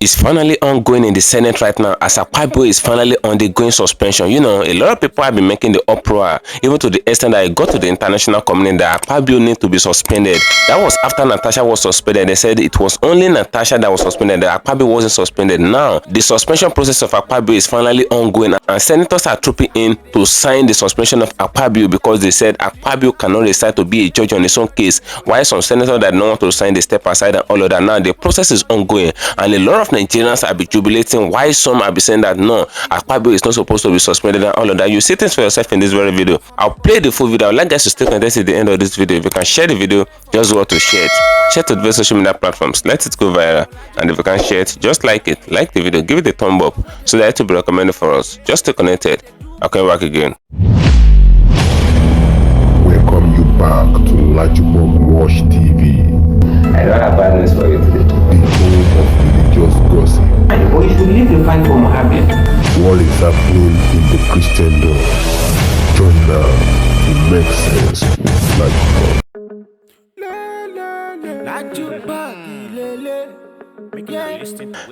is finally ongoing in the Senate right now as Akpabio is finally undergoing suspension. You know, a lot of people have been making the uproar, even to the extent that it got to the international community that Akpabio needs to be suspended. That was after Natasha was suspended. They said it was only Natasha that was suspended, that Akpabio wasn't suspended. Now, the suspension process of Akpabio is finally ongoing, and senators are trooping in to sign the suspension of Akpabio because they said Akpabio cannot decide to be a judge on his own case, while some senators that don't want to sign, they step aside and all of that. Now, the process is ongoing, and a lot of Nigerians are be jubilating, while some are be saying that no, Akpabio is not supposed to be suspended and all of that. You see things for yourself in this very video. I'll play the full video. I'd like guys to stay connected to the end of this video. If you can share the video, just go to share it. Share to the various social media platforms. Let it go viral. And if you can share it, just like it. Like the video. Give it a thumb up so that it will be recommended for us. Just stay connected. I'll come back again. Welcome you back to LAJUPOG TV. I don't have bad news for you today. The home of religious gossip. But you should leave the fight for Mohammed. What is happening in the Christendom? Join now to make sense with LAJUPOG.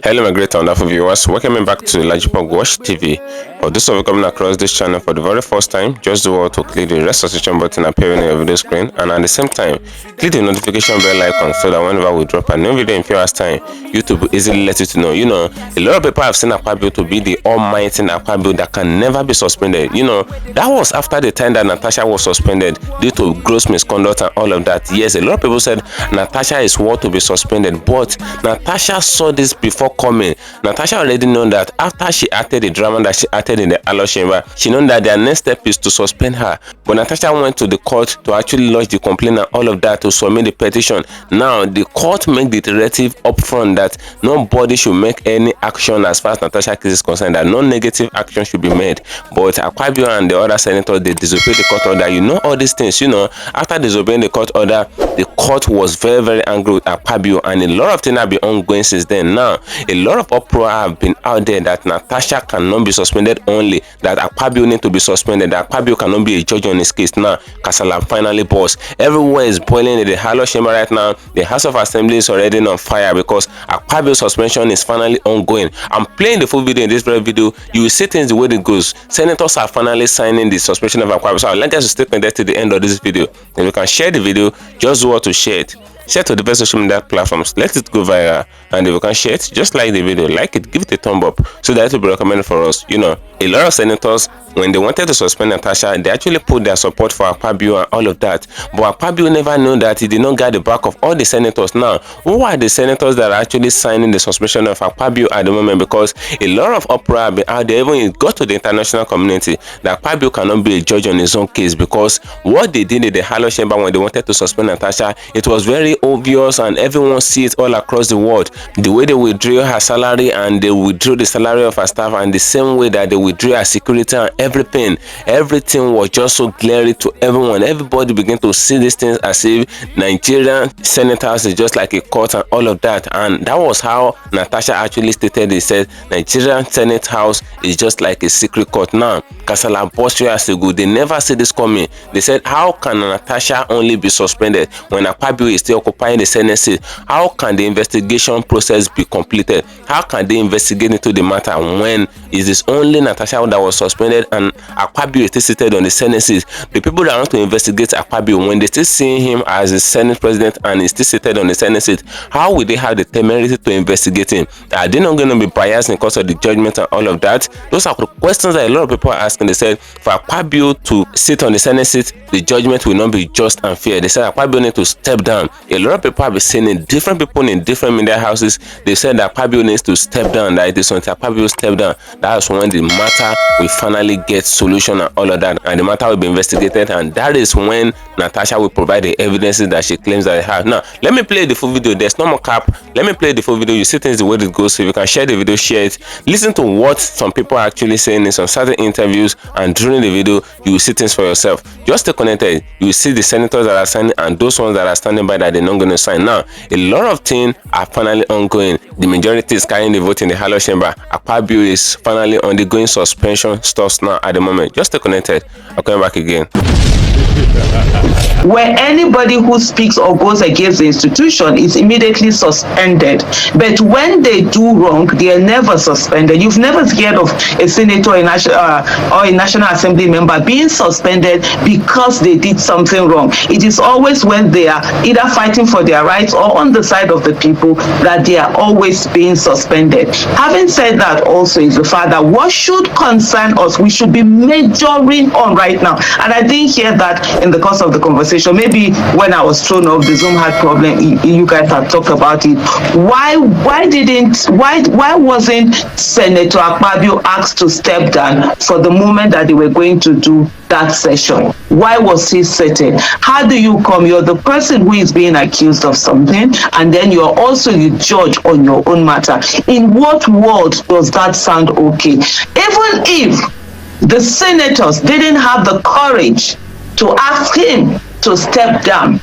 Hello my great and wonderful viewers, welcome back to LAJUPOG TV. For those of you coming across this channel for the very first time, just do what to click the red subscription button appearing on your video screen, and at the same time click the notification bell icon so that whenever we drop a new video in few hours time, YouTube will easily let you to know. You know, a lot of people have seen Akpabio to be the almighty Akpabio that can never be suspended. You know, that was after the time that Natasha was suspended due to gross misconduct and all of that. Yes, a lot of people said Natasha is worth to be suspended, but Natasha saw this before coming. Natasha already known that after she acted the drama that she acted in the Alo chamber, she known that their next step is to suspend her. But Natasha went to the court to actually lodge the complaint and all of that, to submit the petition. Now the court made the directive up front that nobody should make any action as far as Natasha case is concerned, that no negative action should be made. But Akpabio and the other senators, they disobeyed the court order. You know all these things. You know, after disobeying the court order, the court was very angry with Akpabio, and a lot of things have been ongoing since then. Now a lot of uproar have been out there that Natasha cannot be suspended, only that Akpabio need to be suspended, that Akpabio cannot be a judge on his case. Now Kasala finally burst. Everywhere is boiling in the Alo chamber right now. The House of Assembly is already on fire because Akpabio's suspension is finally ongoing. I'm playing the full video in this very video. You will see things the way it goes. Senators are finally signing the suspension of Akpabio. So I'd like us to stay connected to the end of this video. If you can share the video, just do what to share it. Share to the best social media platforms. Let it go viral. And if you can share it, just like the video, like it, give it a thumb up so that it will be recommended for us. You know, a lot of senators, when they wanted to suspend Natasha, they actually put their support for Akpabio and all of that. But Akpabio never knew that he did not get the back of all the senators. Now, who are the senators that are actually signing the suspension of Akpabio at the moment? Because a lot of uproar have been out there, even it got to the international community, that Akpabio cannot be a judge on his own case, because what they did in the Alo chamber when they wanted to suspend Natasha, it was very obvious and everyone sees it all across the world. The way they withdrew her salary, and they withdrew the salary of her staff, and the same way that they withdrew her security and everything was just so glaring to everyone. Everybody began to see these things as if Nigerian senators is just like a court and all of that. And that was how Natasha actually stated. He said Nigerian Senate House is just like a secret court. Now Kasala burst years ago. They never see this coming. They said, how can Natasha only be suspended when Akpabio is still occupying the Senate seat? How can the investigation process be completed? How can they investigate into the matter when it is only Natasha that was suspended and Akpabio is still seated on the Senate seat? The people that want to investigate Akpabio, when they still see him as a Senate president and he's still seated on the Senate seat, how will they have the temerity to investigate him? Are they not going to be biased because of the judgment and all of that? Those are the questions that a lot of people are asking. They said for Akpabio to sit on the Senate seat, the judgment will not be just and fair. They said Akpabio need to step down. A lot of people have been saying it, different people in different media houses, they said that Akpabio needs to step down, that it is until Akpabio step down, that's when the matter will finally get solution and all of that, and the matter will be investigated, and that is when Natasha will provide the evidences that she claims that they have. Now let me play the full video. There's no more cap. Let me play the full video. You see things the way it goes. So if you can share the video, share it. Listen to what some people are actually saying in some certain interviews, and during the video you will see things for yourself. Just stay connected. You will see the senators that are signing and those ones that are standing by that they're not going to sign. Now a lot of things are finally ongoing. The majority is carrying the vote in the Alo chamber. Akpabio is finally undergoing suspension stuff now at the moment. Just stay connected. I'll come back again. where anybody who speaks or goes against the institution is immediately suspended. But when they do wrong, they are never suspended. You've never heard of a senator or a National Assembly member being suspended because they did something wrong. It is always when they are either fighting for their rights or on the side of the people that they are always being suspended. Having said that, also is the fact that what should concern us, we should be majoring on right now. And I didn't hear that in the course of the conversation. Maybe when I was thrown off, the Zoom had problem. You guys had talked about it. Why wasn't Senator Akpabio asked to step down for the moment that they were going to do that session? Why was he sitting? How do you come? You're the person who is being accused of something, and then you're also the judge on your own matter. In what world does that sound okay? Even if the senators didn't have the courage to ask him to step down,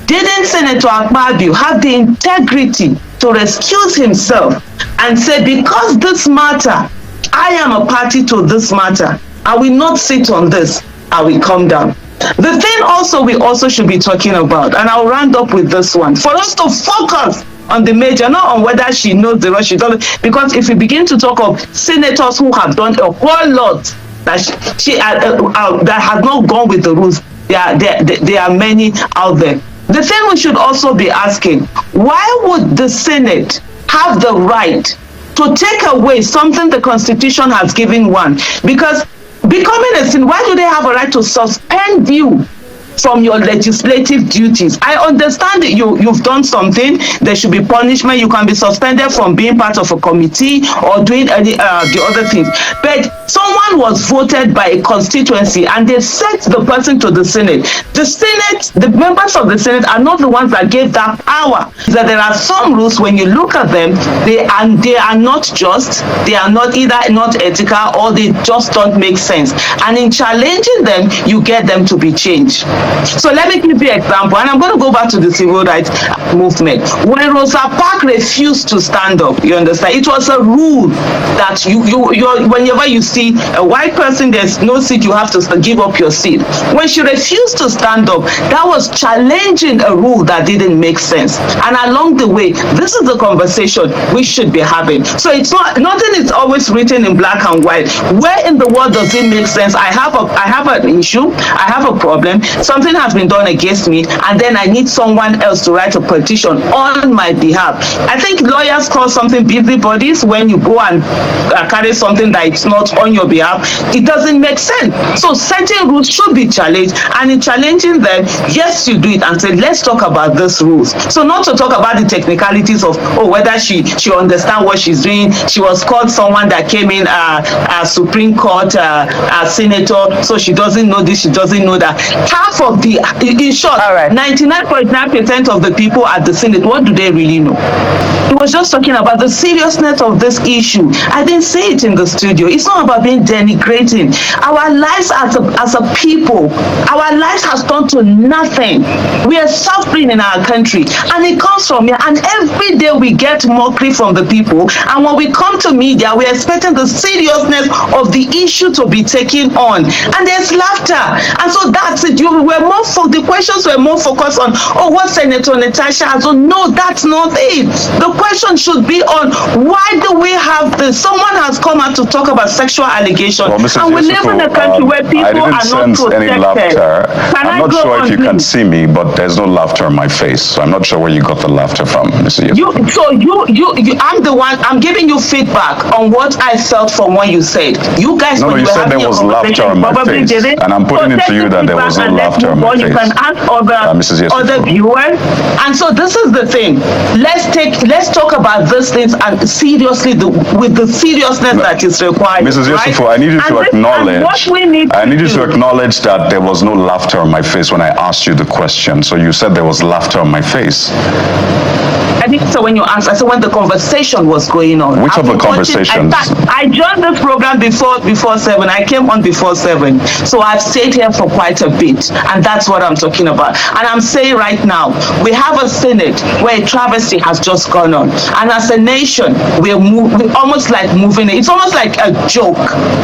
didn't Senator Akpabio have the integrity to excuse himself and say, because this matter, I am a party to this matter, I will not sit on this, I will come down. The thing also we also should be talking about, and I'll round up with this one, for us to focus on the major, not on whether she knows the law, she doesn't, because if we begin to talk of senators who have done a whole lot that that have not gone with the rules, there are many out there. The thing we should also be asking, why would the Senate have the right to take away something the Constitution has given one? Because becoming a senator, why do they have a right to suspend you from your legislative duties? I understand that you've done something, there should be punishment, you can be suspended from being part of a committee or doing any the other things. But someone was voted by a constituency and they sent the person to the Senate. The Senate, the members of the Senate are not the ones that gave that power. That there are some rules, when you look at them, they are not just, they are not either not ethical or they just don't make sense. And in challenging them, you get them to be changed. So let me give you an example, and I'm going to go back to the civil rights movement. When Rosa Parks refused to stand up, you understand, it was a rule that whenever you see a white person, there's no seat, you have to give up your seat. When she refused to stand up, that was challenging a rule that didn't make sense. And along the way, this is the conversation we should be having. So it's not, nothing is always written in black and white. Where in the world does it make sense? I have an issue, I have a problem, something has been done against me, and then I need someone else to write a petition on my behalf. I think lawyers call something busybodies when you go and carry something that it's not on your behalf. It doesn't make sense. So certain rules should be challenged, and in challenging them, yes, you do it and say, let's talk about these rules. So not to talk about the technicalities of, oh, whether she understands what she's doing. She was called someone that came in a Supreme Court senator, so she doesn't know this, she doesn't know that. Half of the, in short, 99.9% of the people at the Senate, what do they really know? It was just talking about the seriousness of this issue. I didn't say it in the studio. It's not about being denigrating. Our lives as a people, our lives has gone to nothing. We are suffering in our country, and it comes from here. And every day we get mockery from the people. And when we come to media, we're expecting the seriousness of the issue to be taken on. And there's laughter. And so that's it. The questions were more focused on, oh, what Senator Natasha has done. No, that's not it. The question should be on, why do we have this? Someone has come out to talk about sexual allegations, and we live in a country where people are not protected. Any laughter. I'm not sure if you can see me, but there's no laughter on my face, so I'm not sure where you got the laughter from, Mr. I'm the one. I'm giving you feedback on what I felt from what you said. You guys, no, you said there was laughter on my face, and I'm putting it to you that there was no laughter on my face. You can ask other viewers, and so this is the thing. Let's talk about these things and seriously with the seriousness that is required. Mrs. Yusufu, I need you to acknowledge. I need you to acknowledge that there was no laughter on my face when I asked you the question. So you said there was laughter on my face. I think so when you asked, I said when the conversation was going on. Which of the conversations? I joined this program before 7. I came on before 7. So I've stayed here for quite a bit. And that's what I'm talking about. And I'm saying right now, we have a Senate where a travesty has just gone on. And as a nation, we're almost like moving it. It's almost like a joke.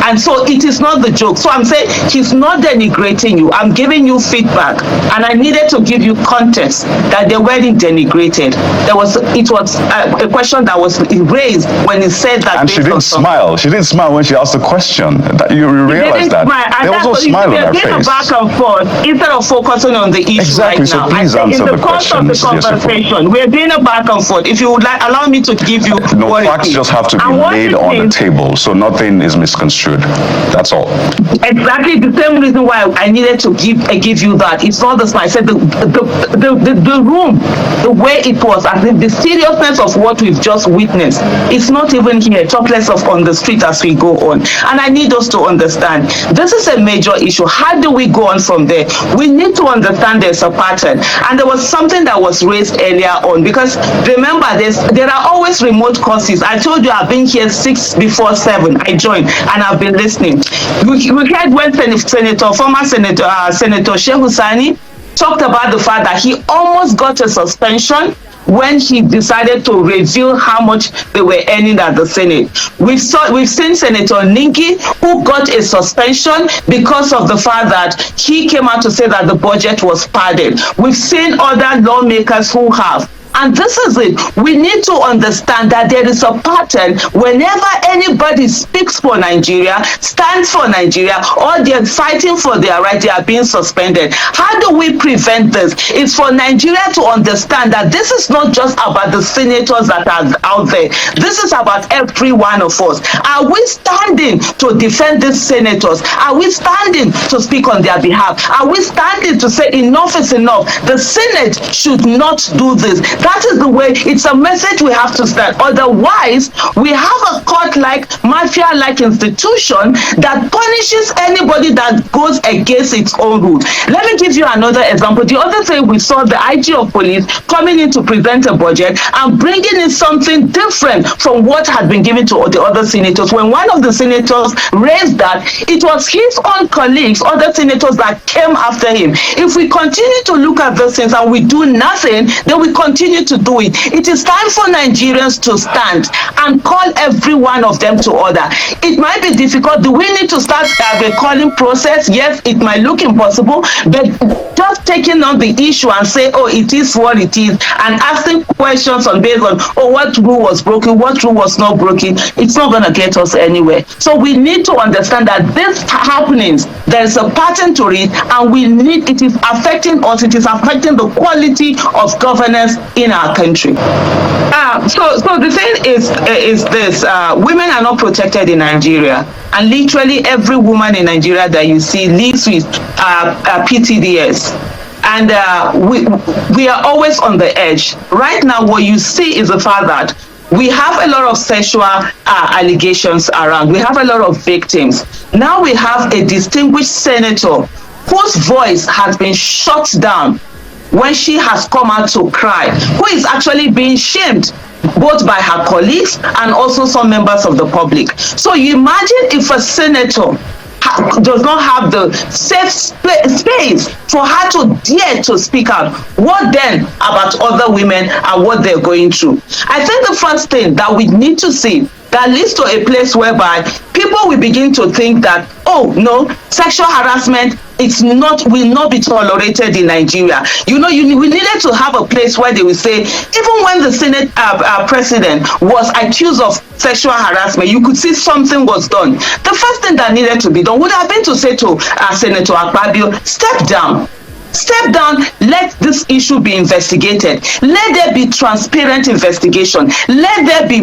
And so it is not the joke. So I'm saying he's not denigrating you. I'm giving you feedback. And I needed to give you context that they weren't denigrated. It was a question that was raised when he said that. And she didn't smile. She didn't smile when she asked the question. You realize that. There was no smile on her face. Back and forth instead of focusing on the issue exactly, right so now. please answer the question. In the course of the conversation, we're doing a back and forth. If you would like, allow me to give you facts just have to be laid on the table, so nothing is misconstrued. That's all. Exactly the same reason why I needed to give you that. It's not the smile. I said the room, the way it was, as if the seriousness of what we've just witnessed, it's not even here. Talk less of on the street as we go on. And I need us to understand this is a major issue. How do we go on from there? We need to understand there's a pattern. And there was something that was raised earlier on, because remember, there are always remote causes. I told you I've been here 6 before 7. I joined and I've been listening. We heard when former Senator Shehu Sani talked about the fact that he almost got a suspension when he decided to reveal how much they were earning at the Senate. We've seen Senator Ninki, who got a suspension because of the fact that he came out to say that the budget was padded. We've seen other lawmakers who have. And this is it. We need to understand that there is a pattern whenever anybody speaks for Nigeria, stands for Nigeria, or they're fighting for their right, they are being suspended. How do we prevent this? It's for Nigeria to understand that this is not just about the senators that are out there. This is about every one of us. Are we standing to defend these senators? Are we standing to speak on their behalf? Are we standing to say enough is enough? The Senate should not do this. That is the way. It's a message we have to stand. Otherwise, we have a court-like, mafia-like institution that punishes anybody that goes against its own rules. Let me give you another example. The other day, we saw the IG of police coming in to present a budget and bringing in something different from what had been given to the other senators. When one of the senators raised that, it was his own colleagues, other senators, that came after him. If we continue to look at those things and we do nothing, then we continue to do it. It is time for Nigerians to stand and call every one of them to order. It might be difficult. Do we need to start a calling process? Yes, it might look impossible, but just taking on the issue and say, oh, it is what it is, and asking questions on based on, oh, what rule was broken, what rule was not broken, it's not going to get us anywhere. So we need to understand that this happenings, there's a pattern to it, and we need, it is affecting us, it is affecting the quality of governance in our country. So the thing is this: women are not protected in Nigeria, and literally every woman in Nigeria that you see lives with PTDS, and we are always on the edge. Right now, what you see is the fact that we have a lot of sexual allegations around. We have a lot of victims. Now we have a distinguished senator whose voice has been shut down when she has come out to cry, who is actually being shamed both by her colleagues and also some members of the public. So you imagine if a senator does not have the safe space for her to dare to speak out, what then about other women and what they're going through? I think the first thing that we need to see that leads to a place whereby people will begin to think that, oh no, sexual harassment will not be tolerated in Nigeria. You know, we needed to have a place where they will say, even when the Senate president was accused of sexual harassment, you could see something was done. The first thing that needed to be done would have been to say to Senator Akpabio, step down. Step down, let this issue be investigated. Let there be transparent investigation. Let there be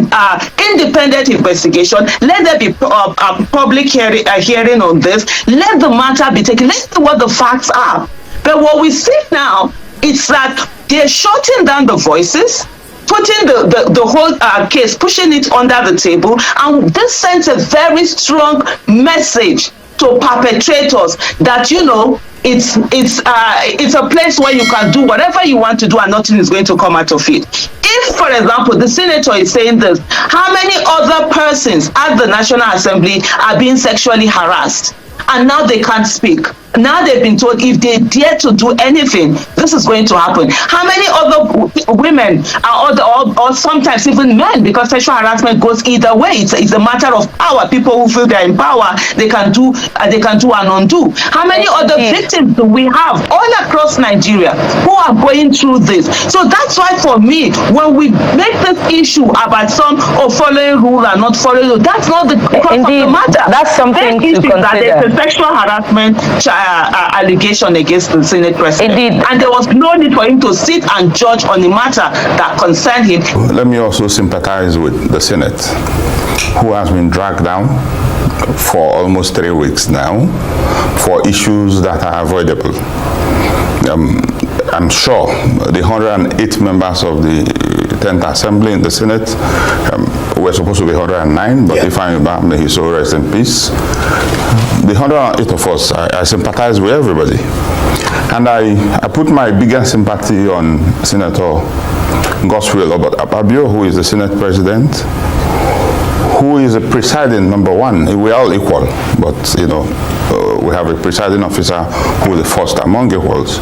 independent investigation. Let there be public hearing on this. Let the matter be taken. Let's see what the facts are. But what we see now is that they're shutting down the voices, putting the whole case, pushing it under the table, and this sends a very strong message to perpetrators that, you know, it's a place where you can do whatever you want to do and nothing is going to come out of it. If, for example, the senator is saying this, how many other persons at the National Assembly are being sexually harassed and now they can't speak? Now they've been told if they dare to do anything, this is going to happen. How many other women or sometimes even men, because sexual harassment goes either way. It's a matter of power. People who feel they're in power, they can do and undo. How many other victims do we have all across Nigeria who are going through this? So that's why for me, when we make this issue about some following rule and not following rule, that's not the crux of the matter. That's something to consider. That there's a sexual harassment allegation against the Senate president. Indeed. And there was no need for him to sit and judge on the matter that concerned him. Let me also sympathize with the Senate, who has been dragged down for almost 3 weeks now for issues that are avoidable. I'm sure the 108 members of the 10th Assembly in the Senate were supposed to be 109, but if I remember, may his soul rest in peace. The 108 of us, I sympathize with everybody. And I put my biggest sympathy on Senator Godswill Akpabio, who is the Senate President, who is a presiding number one. We're all equal, but we have a presiding officer who is the first among equals,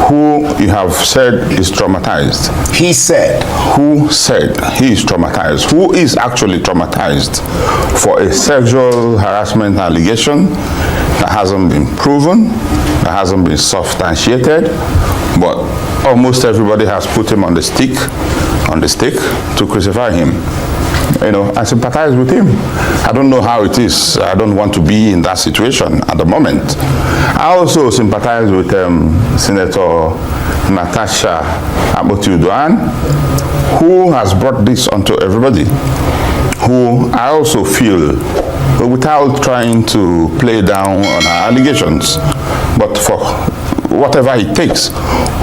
who you have said is traumatized. He said. Who said he is traumatized? Who is actually traumatized for a sexual harassment allegation that hasn't been proven, that hasn't been substantiated, but almost everybody has put him on the stick to crucify him. I sympathize with him. I don't know how it is. I don't want to be in that situation at the moment. I also sympathize with Senator Natasha, who has brought this onto everybody, who I also feel, without trying to play down on our allegations, but for whatever it takes,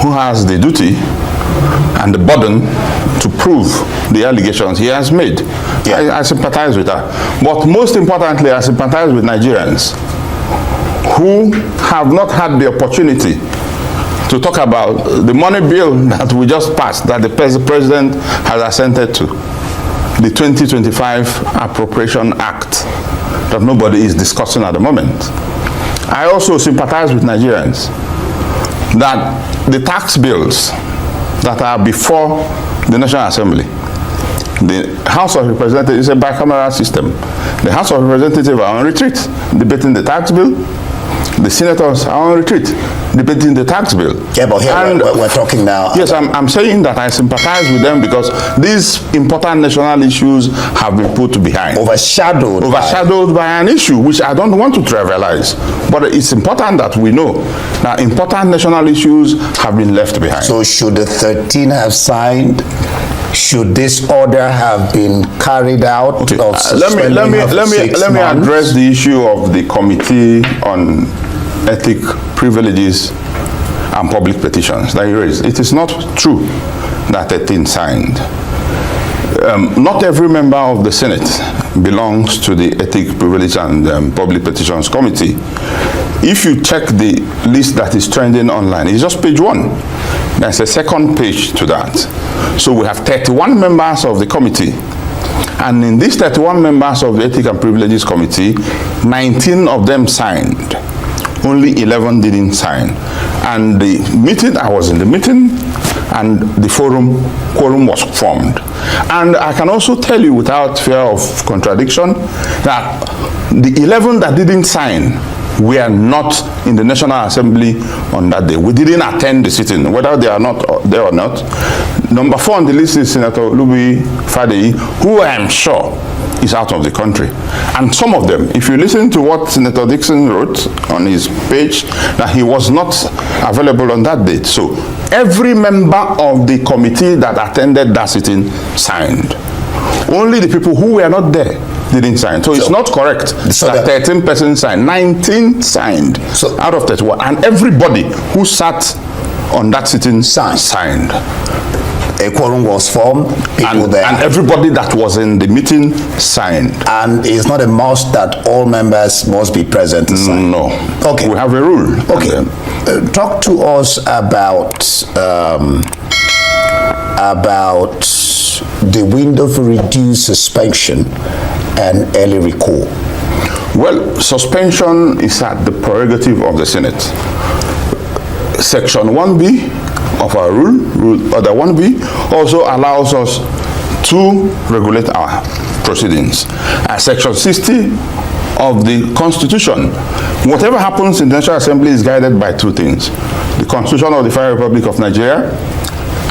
who has the duty and the burden to prove the allegations he has made. Yeah. I sympathize with that. But most importantly, I sympathize with Nigerians who have not had the opportunity to talk about the money bill that we just passed, that the president has assented to, the 2025 Appropriation Act that nobody is discussing at the moment. I also sympathize with Nigerians that the tax bills that are before the National Assembly, the House of Representatives is a bicameral system. The House of Representatives are on retreat, debating the tax bill. The senators are on retreat, debating the tax bill. Yeah, but here we're talking now. Yes, I'm saying that I sympathize with them because these important national issues have been put behind. Overshadowed by an issue which I don't want to trivialize. But it's important that we know that important national issues have been left behind. So should the 13 have signed? Should this order have been carried out? Okay. Let me address the issue of the Committee on Ethic, Privileges and Public Petitions that you raised. It is not true that 13 signed. Not every member of the Senate belongs to the Ethic, Privilege and Public Petitions Committee. If you check the list that is trending online, it's just page 1. There's a second page to that. So we have 31 members of the committee. And in these 31 members of the Ethic and Privileges Committee, 19 of them signed. Only 11 didn't sign. And the meeting, I was in the meeting, and the quorum was formed. And I can also tell you without fear of contradiction that the 11 that didn't sign were not in the National Assembly on that day. We didn't attend the sitting, whether they are not there or not. Number 4 on the list is Senator Lubi Fadeyi, who I am sure is out of the country. And some of them, if you listen to what Senator Dixon wrote on his page, that he was not available on that date. So every member of the committee that attended that sitting signed. Only the people who were not there didn't sign. So it's not correct that 13 persons signed. 19 signed out of 31. And everybody who sat on that sitting signed. A quorum was formed, and everybody that was in the meeting signed. And it's not a must that all members must be present to sign. No. Okay. We have a rule. Okay. Talk to us about the window for reduced suspension and early recall. Well, suspension is at the prerogative of the Senate. Section 1B of our rule order 1B also allows us to regulate our proceedings. Section 60 of the Constitution, whatever happens in the National Assembly is guided by two things: the Constitution of the Federal Republic of Nigeria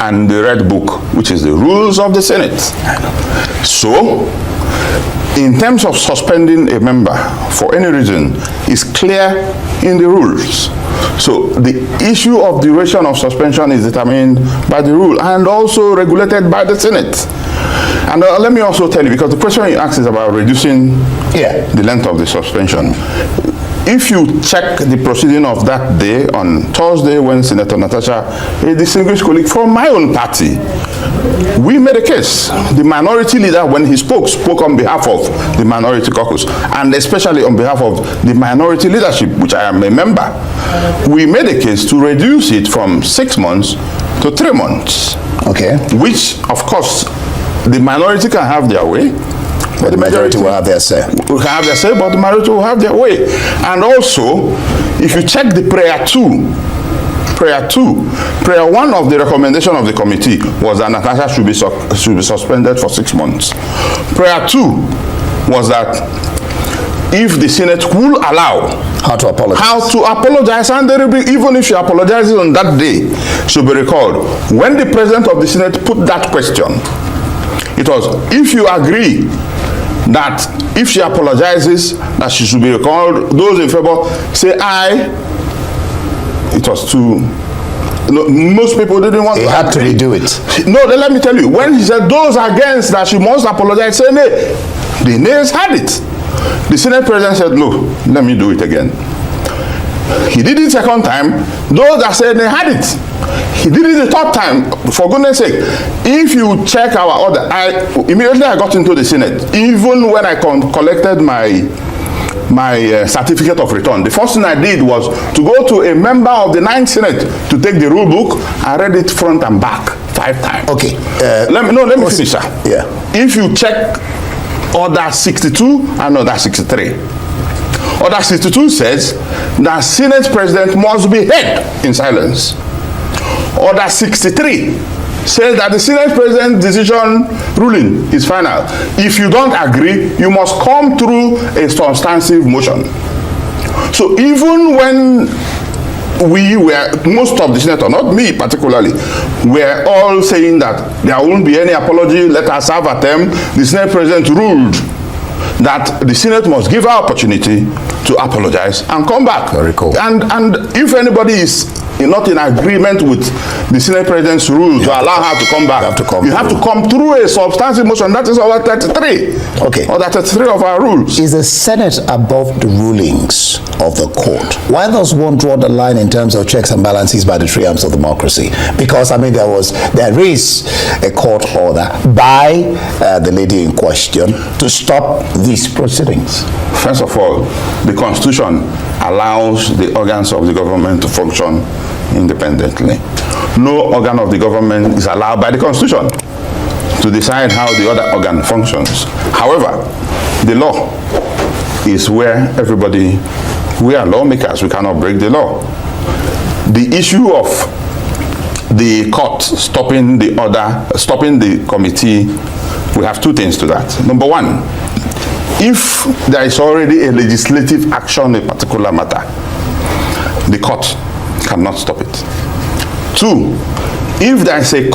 and the Red Book, which is the rules of the Senate. So, in terms of suspending a member for any reason is clear in the rules. So the issue of duration of suspension is determined by the rule and also regulated by the Senate. And let me also tell you, because the question you asked is about reducing the length of the suspension. If you check the proceeding of that day on Thursday, when Senator Natasha, a distinguished colleague from my own party, we made a case. The minority leader, when he spoke on behalf of the minority caucus, and especially on behalf of the minority leadership, which I am a member. We made a case to reduce it from 6 months to 3 months. Okay. Which, of course, the minority can have their way, but the majority will have their say. We can have their say, but the majority will have their way. And also, if you check the prayer 1 of the recommendation of the committee was that Natasha should be suspended for 6 months. Prayer 2 was that if the Senate will allow how to apologize, and there will be, even if she apologizes on that day, she'll be recalled. When the president of the Senate put that question, it was, if you agree that if she apologizes, that she should be recalled, those in favor say aye. It was too. No, most people didn't want to. He had to redo it. No, let me tell you. When he said those against that she must apologize, say nay. The nays had it. The Senate president said, no, let me do it again. He did it second time. Those that said they had it. He did it the third time. For goodness sake, if you check our order, immediately I got into the Senate. Even when I collected my certificate of return, the first thing I did was to go to a member of the 9th Senate to take the rule book. I read it front and back 5 times. Okay. Let me finish, sir. Yeah. If you check Order 62 and Order 63. Order 62 says that Senate President must be heard in silence. Order 63 says that the Senate President's decision ruling is final. If you don't agree, you must come through a substantive motion. So even when we were, most of the senator, not me particularly, were all saying that there won't be any apology, let us have a term, the Senate President ruled that the Senate must give her opportunity to apologize and come back. Very cool. And if anybody is not in agreement with the Senate President's rule to allow her to come back, you have to come through a substantive motion. That is Order 33. Okay. Order 33 of our rules. Is the Senate above the rulings of the court? Why does one draw the line in terms of checks and balances by the three arms of democracy? Because, I mean, there is a court order by the lady in question to stop these proceedings. First of all, the Constitution allows the organs of the government to function independently. No organ of the government is allowed by the Constitution to decide how the other organ functions. However, the law is where we are lawmakers, we cannot break the law. The issue of the court stopping the committee, we have two things to that. Number one, if there is already a legislative action in a particular matter, the court cannot stop it. Two, if there is a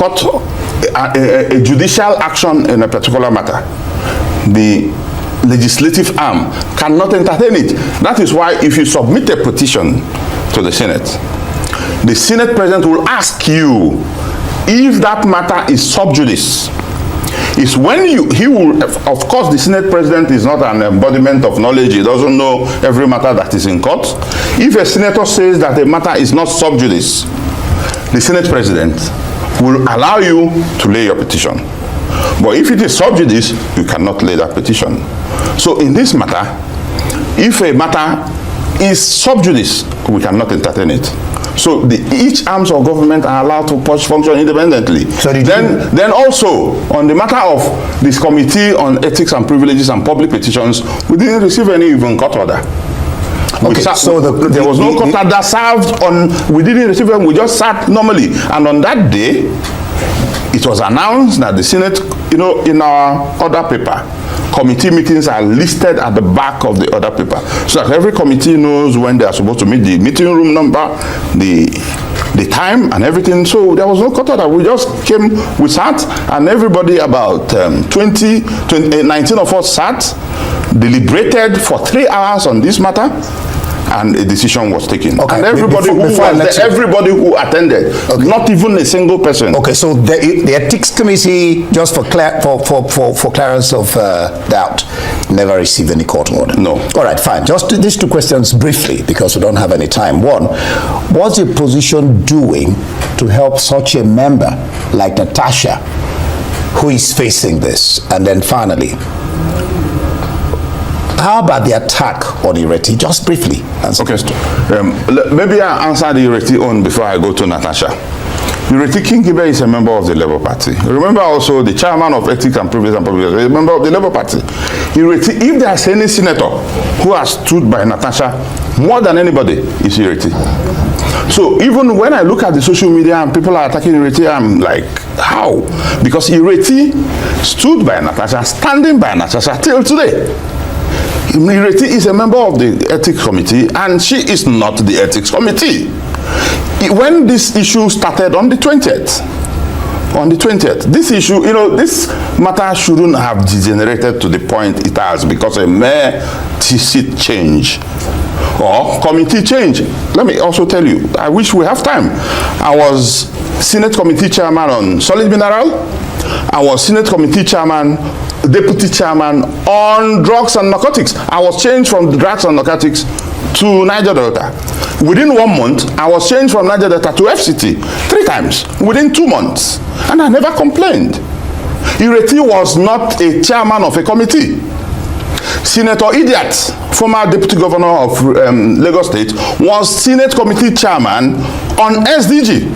judicial action in a particular matter, the legislative arm cannot entertain it. That is why if you submit a petition to the Senate President will ask you if that matter is sub judice. Is when he will, of course, the Senate President is not an embodiment of knowledge. He doesn't know every matter that is in court. If a senator says that a matter is not sub judice, the Senate President will allow you to lay your petition. But if it is sub judice, you cannot lay that petition. So in this matter, if a matter is sub judice, we cannot entertain it. So each arms of government are allowed to function independently. So then also, on the matter of this Committee on Ethics and Privileges and Public Petitions, we didn't receive any even court order. Okay, so there was no court order served on, we didn't receive them, we just sat normally. And on that day, it was announced that the Senate, in our order paper, committee meetings are listed at the back of the order paper, so that every committee knows when they are supposed to meet, the meeting room number, the time and everything. So there was no court order. We just came, we sat, and everybody, about 19 of us sat, deliberated for 3 hours on this matter, and a decision was taken. Okay. And everybody everybody who attended, not even a single person. Okay, so the ethics committee, just for clearance of doubt, never received any court order. No. All right, fine. Just these 2 questions briefly, because we don't have any time. One, what's your position doing to help such a member like Natasha, who is facing this? And then finally, how about the attack on Ireti? Just briefly. Okay. Maybe I answer the Ireti on before I go to Natasha. Ireti Kingibe is a member of the Labour Party. Remember also the chairman of Ethics and Privilege and Public, is a member of the Labour Party. Ireti, if there is any senator who has stood by Natasha more than anybody, is Ireti. So even when I look at the social media and people are attacking Ireti, I'm like, how? Because Ireti stood by Natasha, standing by Natasha till today. Ireti is a member of the Ethics Committee, and she is not the Ethics Committee. When this issue started on the 20th, this issue, this matter shouldn't have degenerated to the point it has because a mere seat change or committee change. Let me also tell you, I wish we have time. I was Senate Committee Chairman on Solid Mineral. I was Senate Committee Chairman, Deputy Chairman on Drugs and Narcotics. I was changed from Drugs and Narcotics to Niger Delta. Within 1 month, I was changed from Niger Delta to FCT 3 times within 2 months, and I never complained. Ireti was not a chairman of a committee. Senator Idiat, former Deputy Governor of Lagos State, was Senate Committee Chairman on SDG,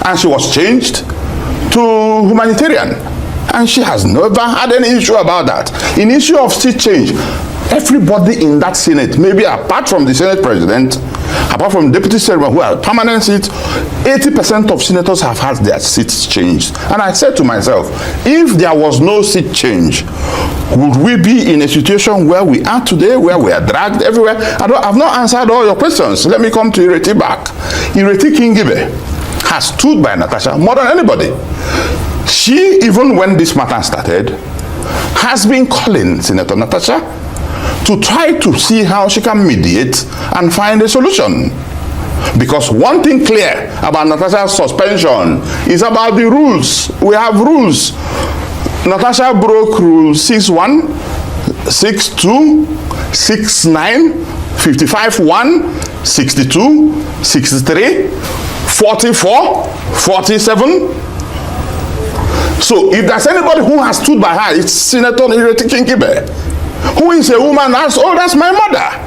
and she was changed to humanitarian, and she has never had any issue about that. In issue of seat change, everybody in that Senate, maybe apart from the Senate President, apart from Deputy Chairman who have permanent seats, 80% of senators have had their seats changed. And I said to myself, if there was no seat change, would we be in a situation where we are today, where we are dragged everywhere? I've not answered all your questions. Let me come to Ireti back. Ireti Kingibe has stood by Natasha more than anybody. She, even when this matter started, has been calling Senator Natasha to try to see how she can mediate and find a solution. Because one thing clear about Natasha's suspension is about the rules. We have rules. Natasha broke rule 6.1, 6.2, 6.9, 55.1, 62, 63, 44, 47. So if there's anybody who has stood by her, it's Senator Ireti Kingibe, who is a woman as old as my mother.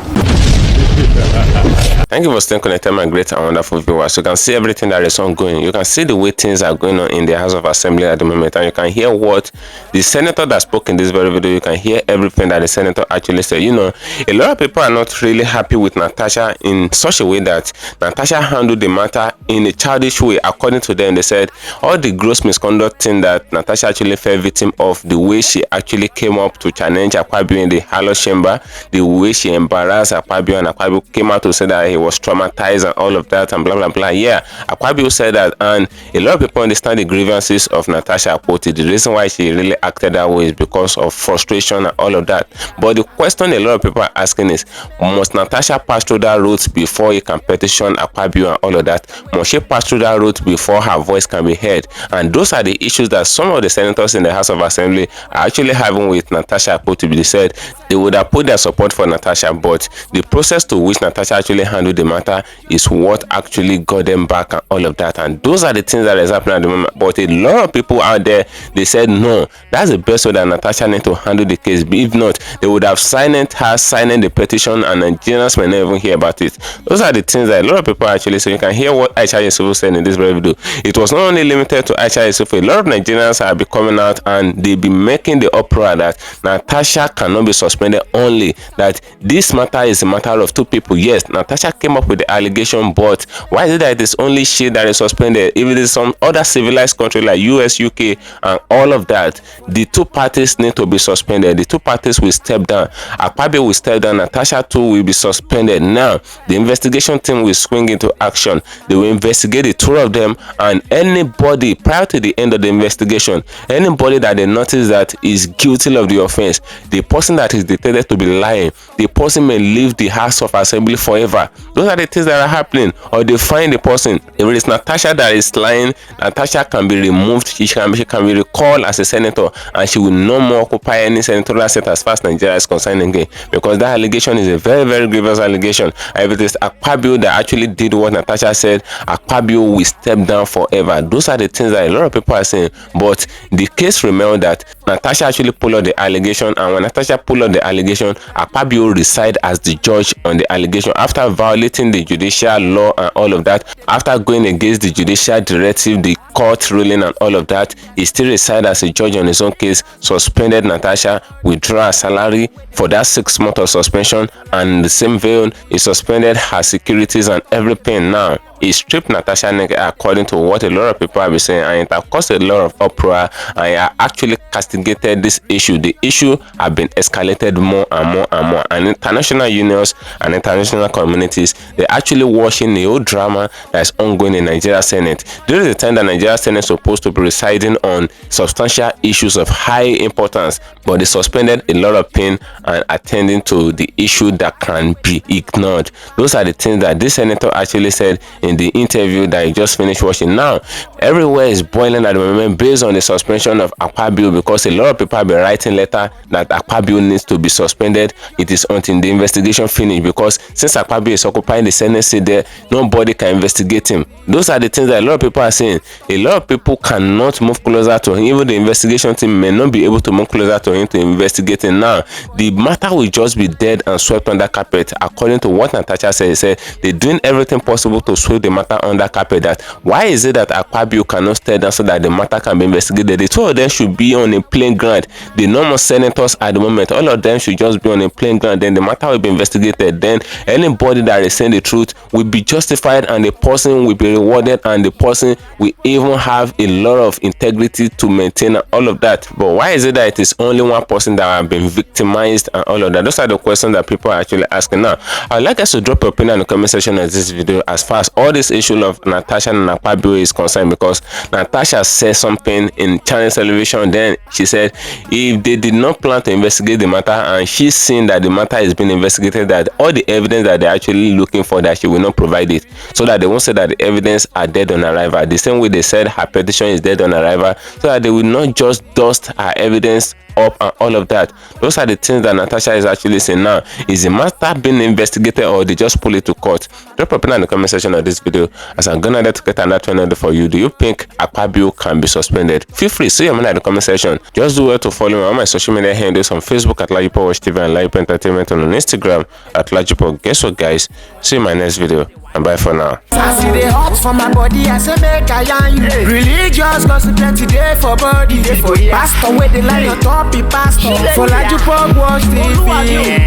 Thank you for staying connected, my great and wonderful viewers. You can see everything that is ongoing. You can see the way things are going on in the House of Assembly at the moment, and you can hear what the senator that spoke in this very video. You can hear everything that the senator actually said. A lot of people are not really happy with Natasha in such a way that Natasha handled the matter in a childish way. According to them, they said all the gross misconduct thing that Natasha actually fell victim of, the way she actually came up to challenge Akpabio in the Halo chamber, the way she embarrassed Akpabio, and Akpabio came out to say that he was traumatized and all of that and blah blah blah. Yeah, Akpabio said that, and a lot of people understand the grievances of Natasha. Quoted the reason why she really acted that way is because of frustration and all of that. But the question a lot of people are asking is, must Natasha pass through that route before he can petition Akpabio and all of that? Must she pass through that route before her voice can be heard? And those are the issues that some of the senators in the House of Assembly are actually having with Natasha. Quoted, they said they would have put their support for Natasha, but the process to which Natasha actually handled sweep the matter is what actually got them back and all of that. And those are the things that is happening at the moment. But a lot of people out there, they said no, that's the best way that Natasha need to handle the case. If not, they would have signed the petition, and Nigerians may not even hear about it. Those are the things that a lot of people actually say. You can hear what Aisha Yusufu said in this very video. It was not only limited to Aisha Yusufu. A lot of Nigerians have been coming out and they be making the uproar that Natasha cannot be suspended, only that this matter is a matter of two people. Yes, Natasha came up with the allegation, but why is it that it is only she that is suspended? If it is some other civilized country like US, UK, and all of that, the two parties need to be suspended. The two parties will step down. Akpabio will step down. Natasha too will be suspended. Now, the investigation team will swing into action. They will investigate the two of them, and anybody prior to the end of the investigation, anybody that they notice that is guilty of the offense, the person that is detected to be lying, the person may leave the House of Assembly forever. Those are the things that are happening. Or they find the person. If it is Natasha that is lying, Natasha can be removed. She can be recalled as a senator, and she will no more occupy any senatorial seat as far as Nigeria is concerned again, because that allegation is a very, very grievous allegation. And if it is Akpabio that actually did what Natasha said, Akpabio will step down forever. Those are the things that a lot of people are saying. But the case remains that Natasha actually pulled out the allegation, and when Natasha pulled out the allegation, Akpabio reside as the judge on the allegation after violating the judicial law and all of that. After going against the judicial directive, the court ruling and all of that, he still reside as a judge on his own case, suspended Natasha, withdraw her salary for that 6 months of suspension, and in the same vein, he suspended her securities and everything. Now, he stripped Natasha naked, according to what a lot of people have been saying, and it has caused a lot of uproar, and he actually castigated this issue. The issue has been escalated more and more and more, and international unions and international communities, they're actually watching the whole drama that is ongoing in Nigeria Senate. During the time that Nigeria Senate is supposed to be residing on substantial issues of high importance, but they suspended a lot of pain and attending to the issue that can be ignored. Those are the things that this senator actually said in the interview that I just finished watching. Now, everywhere is boiling at the moment based on the suspension of Akpabio, because a lot of people have been writing letter that Akpabio needs to be suspended. It is until the investigation finish, because since Akpabio is occupying the Senate seat there, nobody can investigate him. Those are the things that a lot of people are saying. A lot of people cannot move closer to him. Even the investigation team may not be able to move closer to him to investigate him. Now, the matter will just be dead and swept under carpet. According to what Natasha said, he said they're doing everything possible to sweep the matter under carpet. That why is it that Akpabio cannot stay down so that the matter can be investigated? The two of them should be on a plain ground. The normal senators at the moment, all of them should just be on a plain ground. Then the matter will be investigated. Then anybody that is saying the truth will be justified, and the person will be rewarded, and the person will even have a lot of integrity to maintain and all of that. But why is it that it is only one person that have been victimized and all of that? Those are the questions that people are actually asking. Now, I'd like us to drop your opinion in the comment section of this video as far as all this issue of Natasha and Akpabio is concerned, because Natasha said something in channel television. Then she said if they did not plan to investigate the matter, and she's seen that the matter is being investigated, that all the evidence that they're actually looking for, that she will not provide it, so that they won't say that the evidence are dead on arrival. The same way they said her petition is dead on arrival, so that they will not just dust her evidence up and all of that. Those are the things that Natasha is actually saying. Now, is the matter being investigated, or they just pull it to court? Drop a opinion in the comment section of this video, as I'm gonna to get another trend for you. Do you think Akpabio can be suspended? Feel free, say your mind in the comment section. Just do well to follow me on my social media handles on Facebook at LAJUPOG TV and LAJUPOG Entertainment, and on Instagram at LAJUPOG. Guess what, guys? See you in my next video, and bye for now. I see the hot for my body, I say make I yarn you. Religious gossip plenty day for body. Pastor with the line on top, be pastor for LAJUPOG Watch TV.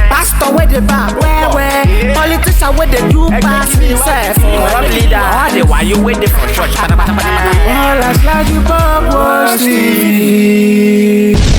Pastor with the back, where politician with the do pass himself. Why you waiting for church? All as LAJUPOG Watch TV.